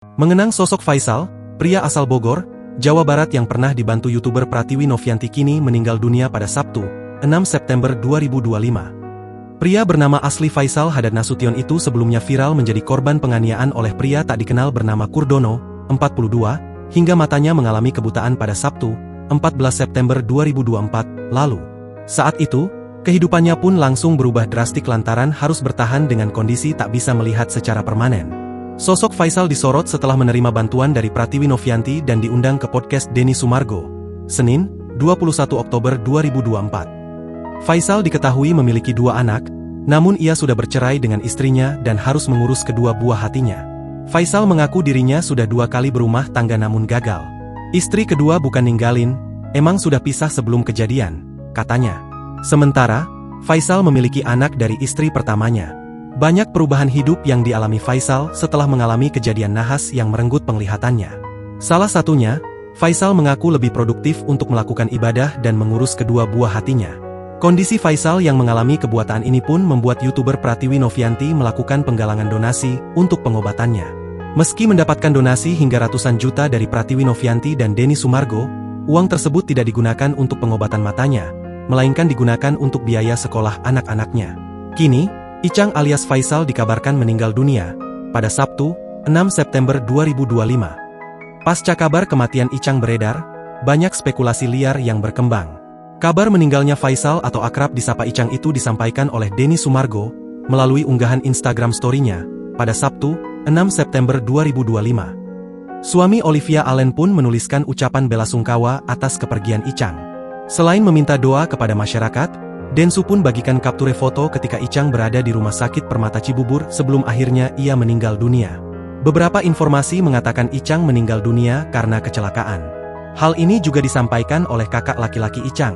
Mengenang sosok Faisal, pria asal Bogor, Jawa Barat yang pernah dibantu YouTuber Pratiwi Novianti kini meninggal dunia pada Sabtu, 6 September 2025. Pria bernama asli Faisal Hadad Nasution itu sebelumnya viral menjadi korban penganiayaan oleh pria tak dikenal bernama Kurdono, 42, hingga matanya mengalami kebutaan pada Sabtu, 14 September 2024, lalu. Saat itu, kehidupannya pun langsung berubah drastik lantaran harus bertahan dengan kondisi tak bisa melihat secara permanen. Sosok Faisal disorot setelah menerima bantuan dari Pratiwi Novianti dan diundang ke podcast Denny Sumargo, Senin, 21 Oktober 2024. Faisal diketahui memiliki 2 anak, namun ia sudah bercerai dengan istrinya dan harus mengurus kedua buah hatinya. Faisal mengaku dirinya sudah 2 kali berumah tangga namun gagal. Istri kedua bukan ninggalin, emang sudah pisah sebelum kejadian, katanya. Sementara, Faisal memiliki anak dari istri pertamanya. Banyak perubahan hidup yang dialami Faisal setelah mengalami kejadian nahas yang merenggut penglihatannya. Salah satunya, Faisal mengaku lebih produktif untuk melakukan ibadah dan mengurus kedua buah hatinya. Kondisi Faisal yang mengalami kebutaan ini pun membuat YouTuber Pratiwi Novianti melakukan penggalangan donasi untuk pengobatannya. Meski mendapatkan donasi hingga ratusan juta dari Pratiwi Novianti dan Denny Sumargo, uang tersebut tidak digunakan untuk pengobatan matanya, melainkan digunakan untuk biaya sekolah anak-anaknya. Kini, Icang alias Faisal dikabarkan meninggal dunia pada Sabtu, 6 September 2025. Pasca kabar kematian Icang beredar, banyak spekulasi liar yang berkembang. Kabar meninggalnya Faisal atau akrab disapa Icang itu disampaikan oleh Denny Sumargo melalui unggahan Instagram story-nya pada Sabtu, 6 September 2025. Suami Olivia Allen pun menuliskan ucapan belasungkawa atas kepergian Icang. Selain meminta doa kepada masyarakat, Densu pun bagikan kapture foto ketika Icang berada di Rumah Sakit Permata Cibubur sebelum akhirnya ia meninggal dunia. Beberapa informasi mengatakan Icang meninggal dunia karena kecelakaan. Hal ini juga disampaikan oleh kakak laki-laki Icang.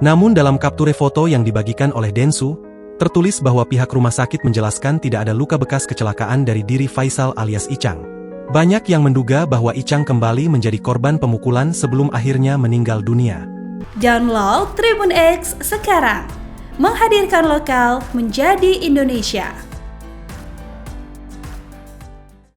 Namun dalam kapture foto yang dibagikan oleh Densu, tertulis bahwa pihak rumah sakit menjelaskan tidak ada luka bekas kecelakaan dari diri Faisal alias Icang. Banyak yang menduga bahwa Icang kembali menjadi korban pemukulan sebelum akhirnya meninggal dunia. Download Tribun X sekarang, menghadirkan lokal menjadi Indonesia.